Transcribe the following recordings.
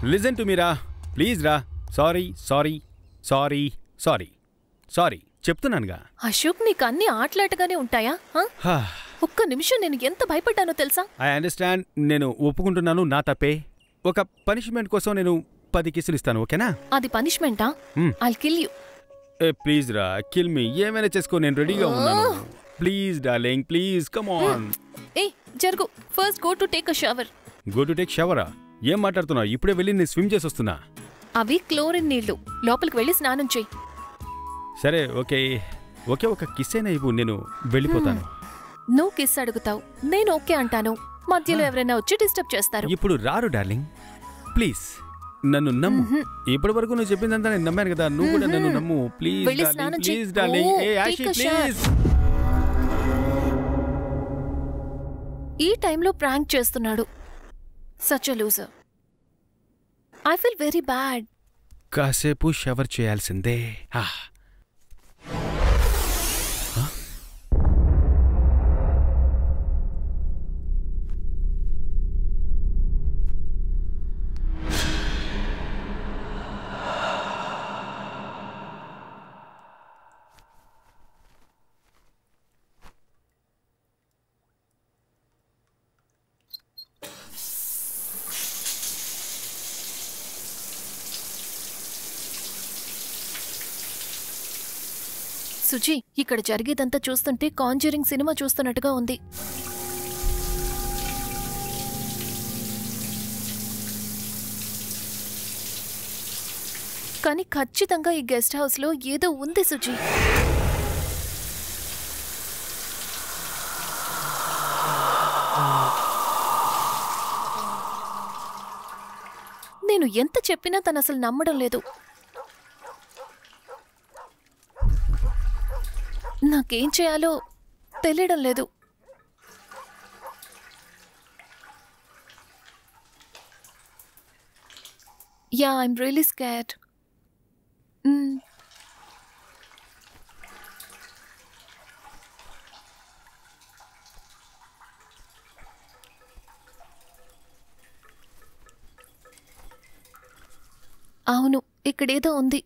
Listen to Meera please రా. Sorry sorry sorry sorry sorry చెప్తున్నానుగా. అశోక్ నీకు అన్ని ఆటలాటగానే ఉంటాయా? ఒక్క నిమిషం నేను ఎంత భయపడ్డానో తెలుసా? I understand. నేను ఒప్పుకుంటున్నాను, నా తప్పే. ఒక పనిష్మెంట్ కోసం నేను 10 కిస్సులు ఇస్తాను, ఓకేనా? అది పనిష్మెంటా? I'll kill you. ప్లీజ్ రా, కిల్ మీ. ఏమైనా చేసుకో, నేను రెడీగా ఉన్నాను. Please darling, please come on. జరుగు. First go to take a shower. Go to take షవరా? ఏం మాట్లాడుతున్నావు? ఇప్పుడే వెళ్ళి నేను స్విమ్ చేసి వస్తున్నా. అవి క్లోరిన్ నీళ్లు. లోపలికి వెళ్ళి స్నానం చేయి. సరే ఓకే. ఓకే, ఒక కిస్ అయినా ఇవ్వు, నేను వెళ్ళిపోతాను. నువ్వు కిస్ అడుగుతావు, నేను ఓకే అంటాను. మధ్యలో ఎవరైనా వచ్చి డిస్టర్బ్ చేస్తారు. ఇప్పుడు రారు డార్లింగ్, ప్లీజ్ నన్ను నమ్ము. ఇప్పటి వరకు నువ్వు చెప్పిందంతా నేను నమ్మాను కదా, నువ్వు కూడా నన్ను నమ్ము. Please darling, please darling. Please. ఈ టైంలో ప్రాంక్ చేస్తున్నాడు. Such a loser. I feel very bad. కాసేపు షవర్ చేయాల్సిందే. సుజీ, ఇక్కడ జరిగేదంతా చూస్తుంటే కాంజరింగ్ సినిమా చూస్తున్నట్టుగా ఉంది. కానీ ఖచ్చితంగా ఈ గెస్ట్ హౌస్ లో ఏదో ఉంది సుజీ. నేను ఎంత చెప్పినా తను అసలు నమ్మడం లేదు. నాకేం చేయాలో తెలియడం లేదు. Yeah, I'm really scared. అవును, ఇక్కడేదో ఉంది.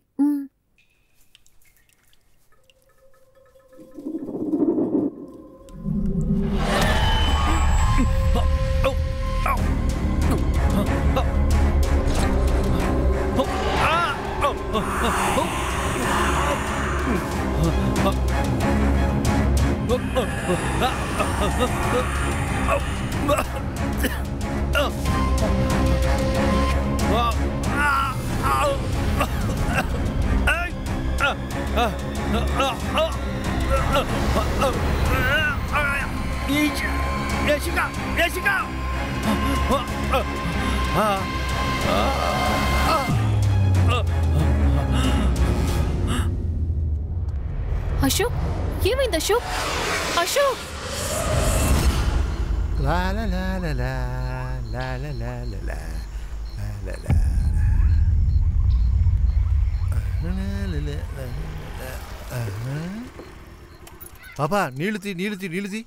అశోక్, ఏమైంది అశోక్? అశోక్! పాపా, నీళ్ళు తీ.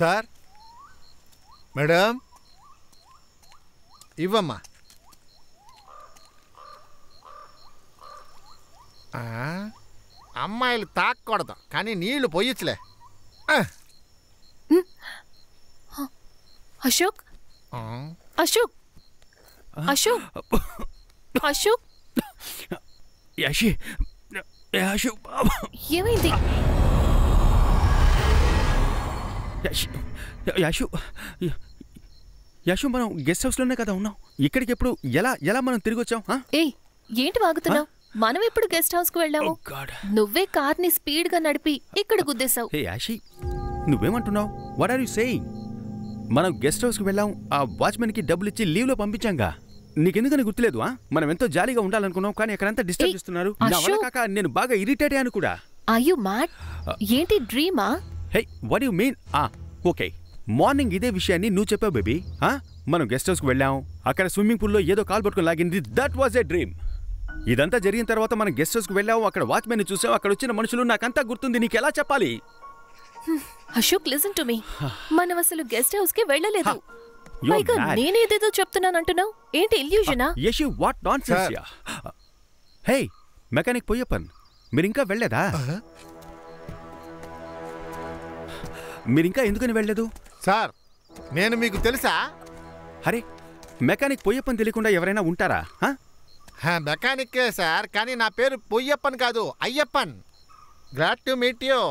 సార్, మేడం, ఇవ్వమ్మా. అమ్మాయిలు తాక్కూడదు, కానీ నీళ్లు పోయొచ్చులే. అశోక్, అశోక్, అశోక్, అశోక్, ఏమైంది? యాషు, మనం గెస్ట్ హౌస్ లోనే కదా ఉన్నాం. ఇక్కడికి ఎప్పుడు ఎలా మనం తిరిగి వచ్చాం? ఏంటి వాగుతున్నావు? మనం ఎప్పుడు గెస్ట్ హౌస్ కు వెళ్ళాము? నువ్వే కార్ని స్పీడ్ గా నడిపి ఇక్కడ గుద్దేశావు. నువ్వేమంటున్నావు? What are you saying? మనం గెస్ట్ హౌస్ కు వెళ్ళాం, ఆ వాచ్మెన్ కి డబ్బులు ఇచ్చి లీవ్ లో పంపించాంగా. నీకెందుకని గుర్తులేదు? మనం ఎంతో జాలీగా ఉండాలనుకున్నాం, కానీ అక్కడంతా డిస్టర్బ్ చేస్తున్నారు. నేను బాగా ఇరిటేట్ అయ్యాను కూడా. Are you mad? ఏంటి డ్రీమా? Hey, what you mean? Okay, morning ఇదే విషయాన్ని నువ్వు చెప్పావు బేబీ. మనం గెస్ట్ హౌస్ కు వెళ్ళాం, అక్కడ స్విమ్మింగ్ పూల్ లో ఏదో కాల్ పట్టుకుని లాగింది. That was a dream. ఇదంతా జరిగిన తర్వాత మనం గెస్ట్ హౌస్ కు వెళ్ళావు, అక్కడ వాచ్మెన్ చూసావు, అక్కడ వచ్చిన మనుషులు, నాకంతా గుర్తుంది. నీకెలా చెప్పాలి? Ashok listen to me. మనం అసలు గెస్ట్ హౌస్ కి వెళ్ళలేదు. You're పైగా mad. నేనేదేదో చెప్తున్నానంటున్నావు. ఏంటి ఇల్యూజనా? Yashi what nonsense Sir. Yeah. Hey mechanic Poyyappan, మీరింకా వెళ్ళలేదా? మీరింకా ఎందుకని వెళ్ళలేదు? సార్ నేను మీకు తెలుసా? అరే మెకానిక్ పొయ్యప్పన్ తెలియకుండా ఎవరైనా ఉంటారా? మెకానిక్కే సార్, కానీ నా పేరు పొయ్యప్పన్ కాదు, Ayyappan. Glad to meet you.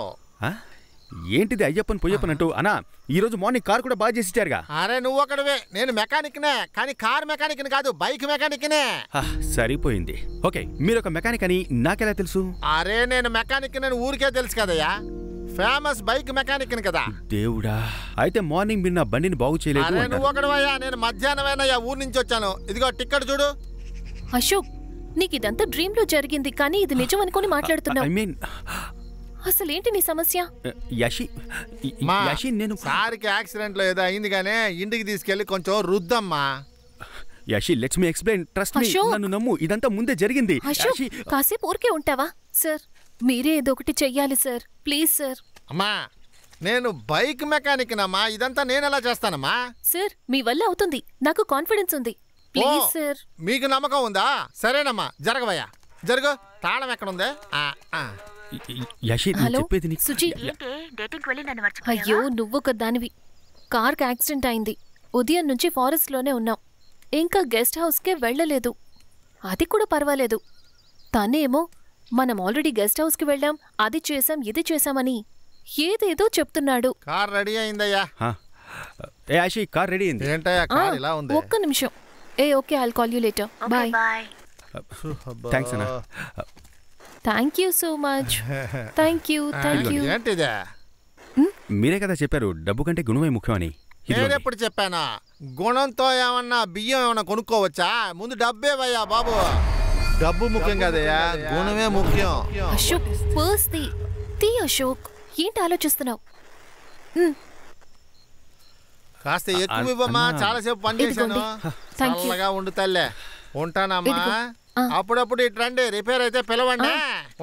ఏంటిది అయ్యప్పన్ పొయ్యప్పన్ అంటూ? అనా ఈరోజు మార్నింగ్ కార్ కూడా బాగా చేసిచ్చారుగా. అరే నువ్వు ఒకడవే, నేను మెకానిక్నే, కానీ కార్ మెకానిక్ని కాదు, బైక్ మెకానిక్నే. సరిపోయింది. ఓకే మీరు ఒక మెకానిక్ అని నాకెలా తెలుసు? అరే నేను మెకానిక్ నేను ఊరికే తెలుసు కదయ్యా, ఫేమస్ బైక్ మెకానిక్ని కదా. దేవుడా, అయితే మార్నింగ్ మీరు నా బండిని బాగు చేయలేదు అరే అంటారు. నువ్వు ఒకడవయ్యా, నేను మధ్యాహ్నమైనా ఊరు నుంచి వచ్చాను. ఇదిగో టికెట్ చూడు. అశోక్ నీకు ఇదంతా డ్రీమ్ లో జరిగింది, కానీ ఇది నిజం అనుకుని ఐ మాట్లాడుతున్నావు. మీన్ అసలేంటి నీ సమస్య? యశి మా యశి నేను సార్కి యాక్సిడెంట్ లో ఏదో అయింది కానీ ఇంటికి తీసుకెళ్లి కొంచెం రుద్దమ్మా. Yashi let's me explain, trust me, Ashok. నన్ను నమ్ము, ఇదంతా ముందే జరిగింది. అశోక్ యశి కాసేపు ఊరికే ఉంటావా? సార్ మీరే ఏదో ఒకటి చెయ్యాలి సార్, ప్లీజ్ సార్. అమ్మా నేను బైక్ మెకానిక్నమ్మా, ఇదంతా నేను ఎలా చేస్తానమ్మా? సార్ మీ వల్ల అవుతుంది, నాకు కాన్ఫిడెన్స్ ఉంది, ప్లీజ్ ఓ, సార్. మీకు నమ్మకం ఉందా? సరేనమ్మా, జరగవయ్యా, జరుగు. తాళం ఎక్కడుందే? యశి నేను హలో చెప్పేది నీకు. సుజీ. అయ్యో నువ్వొక దానివి. కార్కి యాక్సిడెంట్ అయింది. ఉదయం నుంచి ఫారెస్ట్ లోనే ఉన్నాం. ఇంకా గెస్ట్ హౌస్కే వెళ్ళలేదు. అది కూడా పర్వాలేదు. తనేమో మనం ఆల్రెడీ గెస్ట్ హౌస్కి వెళ్ళాం, అది చేసాం, ఇది చేసామని ఏదేదో చెప్తున్నాడు. కార్ రెడీ అయిందయ్యా. ఏ యశి కార్ రెడీ అయింది. ఏంటయ్యా కార్ ఇలా ఉంది? ఒక్క నిమిషం. Okay I'll call you later. Bye. Thanks అన్న. Thank you so much. Thank you. ఏంటిదే? మీరే కదా చెప్పారు డబ్బు కంటే గుణమే ముఖ్యమని. నేనెప్పుడు చెప్పానా? గుణంతో ఏమన్నా బియ్యం ఏమన్నా కొనుక్కోవచ్చా? ముందు డబ్బే వయ్యా బాబు. డబ్బు ముఖ్యం కదయ్యా, గుణమే ముఖ్యం. అశోక్ పర్స్ తీ అశోక్. ఏంటి ఆలోచిస్తున్నావు? కాస్త ఎక్కువ ఇవ్వమ్మా, చాలాసేపు పని చేశాను. చల్లగా ఉండు తల్లే. ఉంటానమ్మా. అప్పుడప్పుడు ఇటు రండి, రిపేర్ అయితే పిలవండి.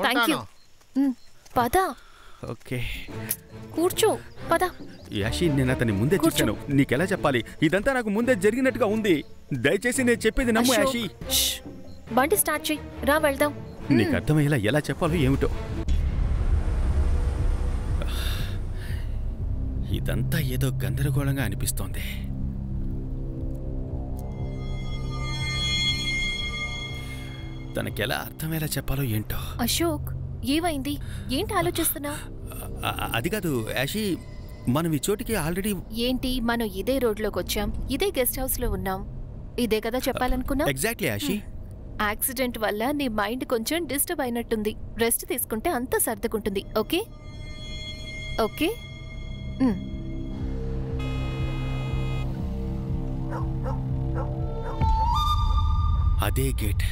ఉంటాను. పద. ఓకే కూర్చో, పద. యశి నేను అతన్ని ముందే చూశాను. నీకెలా చెప్పాలి? ఇదంతా నాకు ముందే జరిగినట్టుగా ఉంది. దయచేసి నేను చెప్పేది నమ్ము యాషి. బండి స్టార్ట్ చేయి, రా వెళ్దాం. నీకు అర్థమయ్యేలా ఎలా చెప్పాలో ఏమిటో. ఇదంతా ఏదో గందరగోళంగా అనిపిస్తోంది. తనకెలా అర్థమయ్యేలా చెప్పాలో ఏంటో. అశోక్ ఏమైంది? ఏంటి ఆలోచిస్తున్నావు? అది కాదు యాషి, మనం ఈ చోటికి ఆల్రెడీ. ఏంటి మనం ఇదే రోడ్లోకి వచ్చాం, ఇదే గెస్ట్ హౌస్ లో ఉన్నాం, ఇదే కదా చెప్పాలనుకున్నా. ఎగ్జాక్ట్లీ యాషి. యాక్సిడెంట్ వల్ల నీ మైండ్ కొంచెం డిస్టర్బ్ అయినట్టుంది. రెస్ట్ తీసుకుంటే అంతా సర్దుకుంటుంది. Okay okay. అదే గేట్.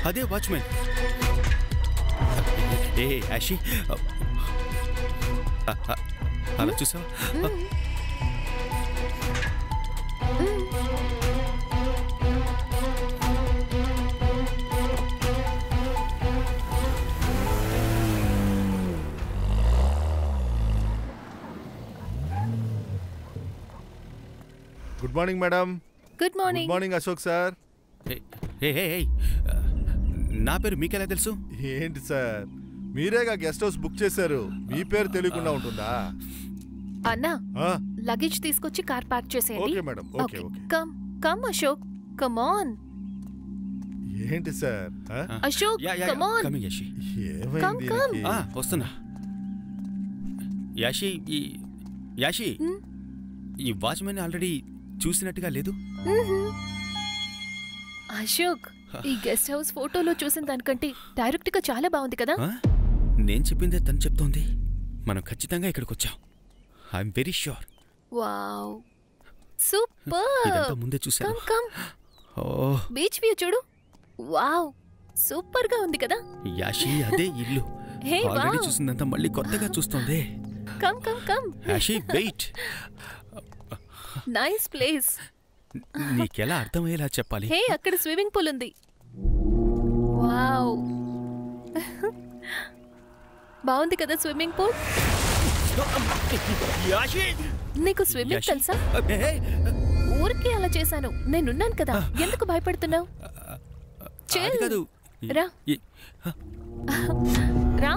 అదే వాచ్మెన్. ఏ యాషి, అలా చూసావా? Good morning madam. Good morning. Good morning Ashok sir. నా పేరు మీకెలా తెలుసు? ఏంటి సార్, మీరేగా గెస్ట్ హౌస్ బుక్ చేశారు, మీ పేరు తెలియకుండా ఉంటుందా? అన్నా లగేజ్ తీసుకొచ్చి కార్ పార్క్ చేసేయండి. Okay madam. Okay okay. Come come Ashok, come on. ఏంటి sir? Ashok come on. Coming Yashi. ఏమైంది? వస్తున్నా. యాషి యాషి, ఈ వాచ్మెన్ ఆల్రెడీ చూసినట్టుగా లేదు. అశోక్ ఈ గెస్ట్ హౌస్ ఫోటోలో చూసిన దానికంటే డైరెక్ట్ గా చాలా బాగుంది కదా. నేను చెప్పిందే తను చెప్తోంది. మనం ఖచ్చితంగా ఇక్కడికి వచ్చాం. I'm very sure. Wow super. ఇదంతా ముందే చూసాను. కమ్ బీచ్ వ్యూ చూడు. వావ్ సూపర్ గా ఉంది కదా. యాషి అదే ఇల్లు. ఆల్రెడీ చూసిందంతా మళ్ళీ కొత్తగా చూస్తోంది. Come come come. Yashi wait. Nice place. నీకెలా అర్థమయ్యేలా చెప్పాలి? హే, అక్కడ స్విమ్మింగ్ పూల్ ఉంది. వావ్, బాగుంది కదా స్విమ్మింగ్ పూల్. నీకు స్విమ్మింగ్ తెలుసా? ఊరికే అలా చేశాను. నేనున్నాను కదా, ఎందుకు భయపడుతున్నావు? రా రా.